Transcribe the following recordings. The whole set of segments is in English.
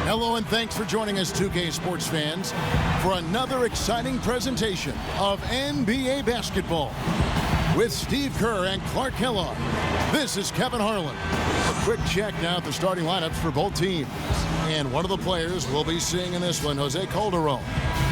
Hello and thanks for joining us, 2K Sports fans, for another exciting presentation of NBA basketball. With Steve Kerr and Clark Kellogg, this is Kevin Harlan. A quick check now at the starting lineups for both teams. And one of the players we'll be seeing in this one, Jose Calderon.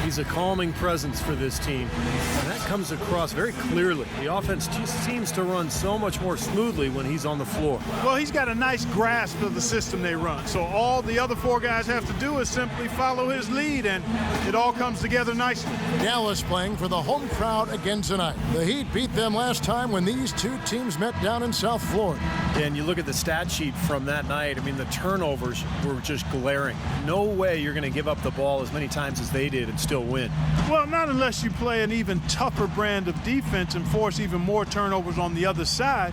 He's a calming presence for this team, and that comes across very clearly. The offense just seems to run so much more smoothly when he's on the floor. Well, he's got a nice grasp of the system they run, so all the other four guys have to do is simply follow his lead, and it all comes together nicely. Dallas playing for the home crowd again tonight. The Heat beat them last time when these two teams met down in South Florida. And you look at the stat sheet from that night, I mean, the turnovers were just glaring. No way you're going to give up the ball as many times as they did and still win. Well, not unless you play an even tougher brand of defense and force even more turnovers on the other side.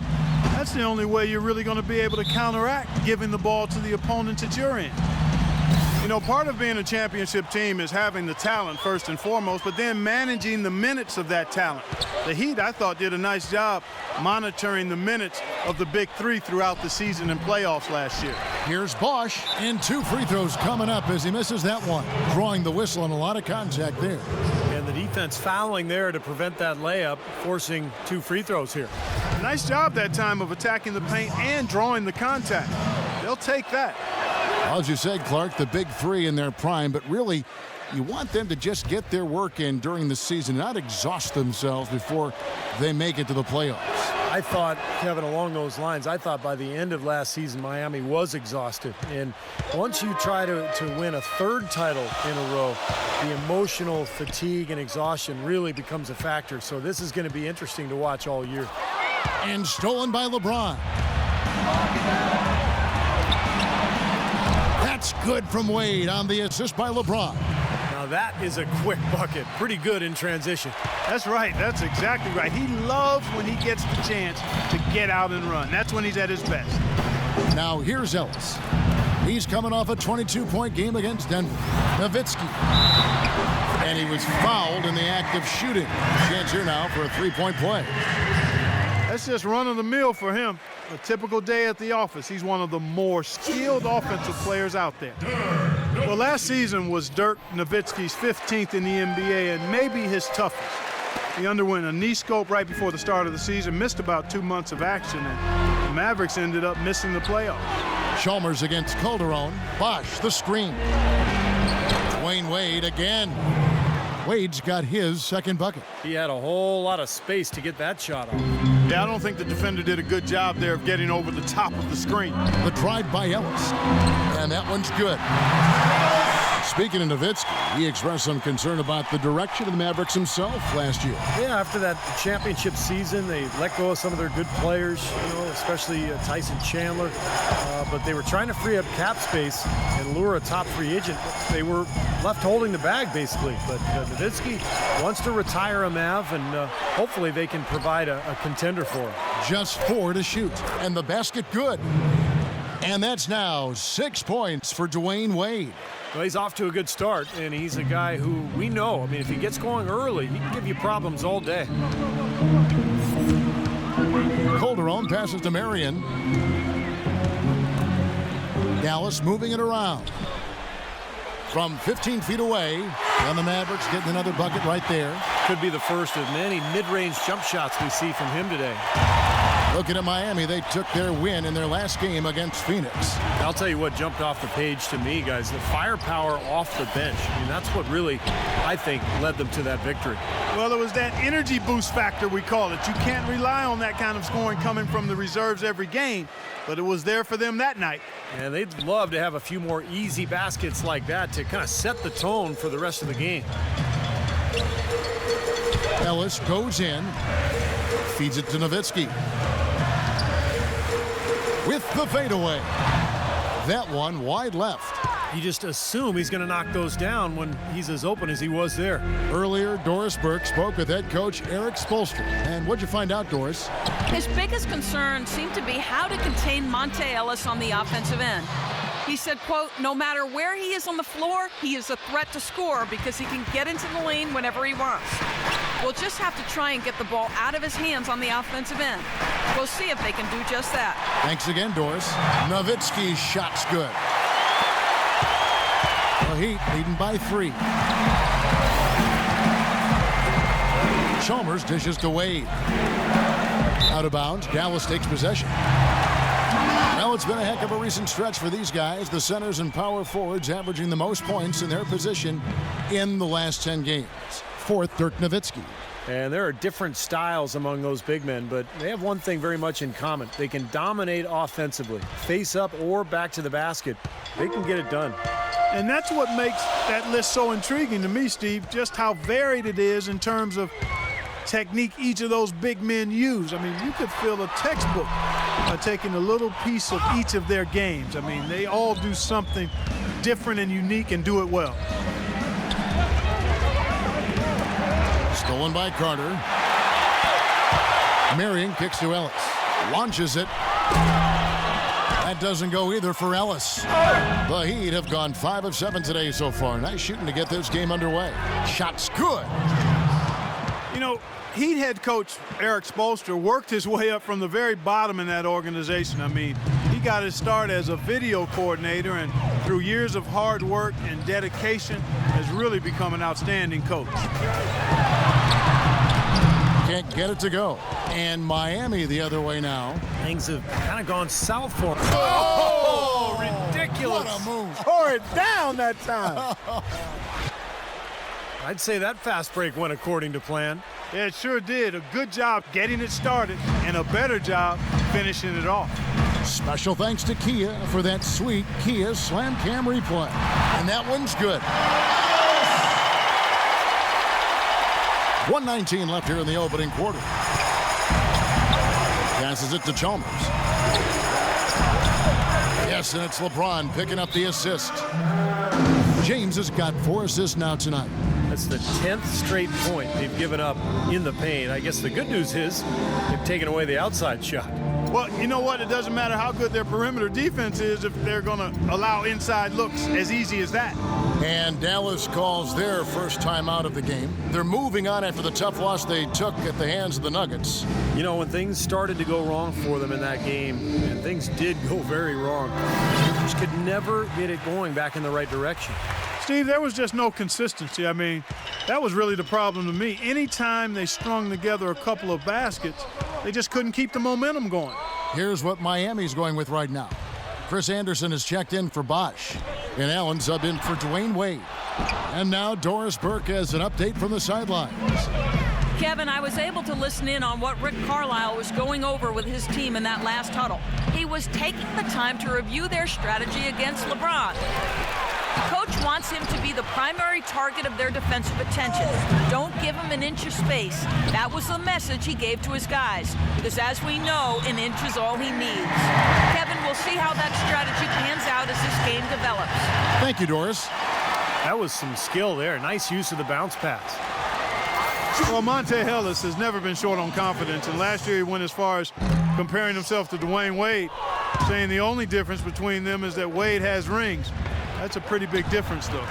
That's the only way you're really going to be able to counteract giving the ball to the opponents at your end. You know, part of being a championship team is having the talent first and foremost, but then managing the minutes of that talent. The Heat, I thought, did a nice job monitoring the minutes of the big three throughout the season and playoffs last year. Here's Bosch, and 2 free throws coming up as he misses that one, drawing the whistle and a lot of contact there. And the defense fouling there to prevent that layup, forcing 2 free throws here. Nice job that time of attacking the paint and drawing the contact. They'll take that. As you said, Clark, the big three in their prime, but really you want them to just get their work in during the season, not exhaust themselves before they make it to the playoffs. I thought, Kevin, along those lines, I thought by the end of last season, Miami was exhausted. And once you try to win a third title in a row, the emotional fatigue and exhaustion really becomes a factor. So this is going to be interesting to watch all year. And stolen by LeBron. That's good from Wade on the assist by LeBron. Now that is a quick bucket. Pretty good in transition. That's right. That's exactly right. He loves when he gets the chance to get out and run. That's when he's at his best. Now here's Ellis. He's coming off a 22-point game against Denver. Nowitzki. And he was fouled in the act of shooting. Chance here now for a 3-point play. That's just run-of-the-mill for him. A typical day at the office. He's one of the more skilled offensive players out there. Well, last season was Dirk Nowitzki's 15th in the NBA and maybe his toughest. He underwent a knee scope right before the start of the season, missed about 2 months of action, and the Mavericks ended up missing the playoffs. Chalmers against Calderon. Bosch, the screen. Dwayne Wade again. Wade's got his second bucket. He had a whole lot of space to get that shot off. Yeah, I don't think the defender did a good job there of getting over the top of the screen. The drive by Ellis. And that one's good. Speaking of Nowitzki, he expressed some concern about the direction of the Mavericks himself last year. Yeah, after that championship season, they let go of some of their good players, especially Tyson Chandler. But they were trying to free up cap space and lure a top free agent. They were left holding the bag, basically. But Nowitzki wants to retire a Mav, and hopefully they can provide a contender for him. Just 4 to shoot, and the basket good. And that's now 6 points for Dwayne Wade. Well, he's off to a good start, and he's a guy who we know. I mean, if he gets going early, he can give you problems all day. Calderon passes to Marion. Dallas moving it around. From 15 feet away, and the Mavericks getting another bucket right there. Could be the first of many mid-range jump shots we see from him today. Looking at Miami, they took their win in their last game against Phoenix. I'll tell you what jumped off the page to me, guys. The firepower off the bench. I mean, that's what really, I think, led them to that victory. Well, it was that energy boost factor, we call it. You can't rely on that kind of scoring coming from the reserves every game, but it was there for them that night. And they'd love to have a few more easy baskets like that to kind of set the tone for the rest of the game. Ellis goes in, feeds it to Nowitzki. With the fadeaway. That one wide left. You just assume he's going to knock those down when he's as open as he was there. Earlier, Doris Burke spoke with head coach Eric Spoelstra. And what'd you find out, Doris? His biggest concern seemed to be how to contain Monte Ellis on the offensive end. He said, quote, no matter where he is on the floor, he is a threat to score because he can get into the lane whenever he wants. will just have to try and get the ball out of his hands on the offensive end. We'll see if they can do just that. Thanks again, Doris. Nowitzki's shot's good. The Heat leading by 3. Chalmers dishes to Wade. Out of bounds. Dallas takes possession. Well, it's been a heck of a recent stretch for these guys. The centers and power forwards averaging the most points in their position in the last 10 games. Fourth, Dirk Nowitzki. And there are different styles among those big men, but they have one thing very much in common. They can dominate offensively, face up or back to the basket. They can get it done. And that's what makes that list so intriguing to me, Steve, just how varied it is in terms of technique each of those big men use. I mean, you could fill a textbook by taking a little piece of each of their games. I mean, they all do something different and unique and do it well. Stolen by Carter. Marion kicks to Ellis. Launches it. That doesn't go either for Ellis. The Heat have gone 5 of 7 today so far. Nice shooting to get this game underway. Shot's good. You know, Heat head coach Eric Spoelstra worked his way up from the very bottom in that organization. I mean, he got his start as a video coordinator, and through years of hard work and dedication has really become an outstanding coach. Can't get it to go. And Miami the other way now. Things have kind of gone south for them. Oh, ridiculous. What a move. Tore it down that time. I'd say that fast break went according to plan. Yeah, it sure did. A good job getting it started and a better job finishing it off. Special thanks to Kia for that sweet Kia Slam Cam replay. And that one's good. 1:19 left here in the opening quarter. Passes it to Chalmers. Yes, and it's LeBron picking up the assist. James has got 4 assists now tonight. That's the 10th straight point they've given up in the paint. I guess the good news is they've taken away the outside shot. Well, you know what? It doesn't matter how good their perimeter defense is if they're going to allow inside looks as easy as that. And Dallas calls their first time out of the game. They're moving on after the tough loss they took at the hands of the Nuggets. You know, when things started to go wrong for them in that game, and things did go very wrong, they just could never get it going back in the right direction. Steve, there was just no consistency. I mean, that was really the problem to me. Anytime they strung together a couple of baskets, they just couldn't keep the momentum going. Here's what Miami's going with right now. Chris Anderson has checked in for Bosch, and Allen subbed in for Dwayne Wade. And now Doris Burke has an update from the sidelines. Kevin, I was able to listen in on what Rick Carlisle was going over with his team in that last huddle. He was taking the time to review their strategy against LeBron. Coach wants him to be the primary target of their defensive attention. Don't give him an inch of space. That was the message he gave to his guys. Because as we know, an inch is all he needs. Kevin, we'll see how that strategy pans out as this game develops. Thank you, Doris. That was some skill there. Nice use of the bounce pass. Well, Monte Ellis has never been short on confidence, and last year he went as far as comparing himself to Dwayne Wade, saying the only difference between them is that Wade has rings. That's a pretty big difference, though.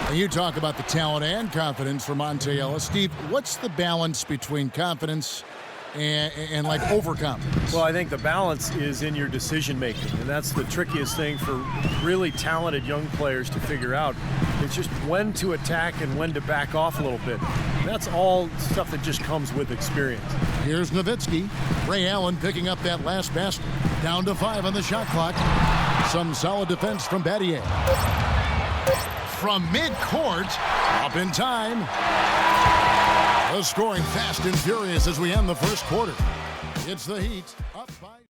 When you talk about the talent and confidence for Monte Ellis, Steve, what's the balance between confidence and like overconfidence? Well, I think the balance is in your decision making, and that's the trickiest thing for really talented young players to figure out. It's just when to attack and when to back off a little bit. That's all stuff that just comes with experience. Here's Nowitzki. Ray Allen picking up that last basket. Down to 5 on the shot clock. Some solid defense from Battier. From midcourt, up in time. The scoring fast and furious as we end the first quarter. It's the Heat up by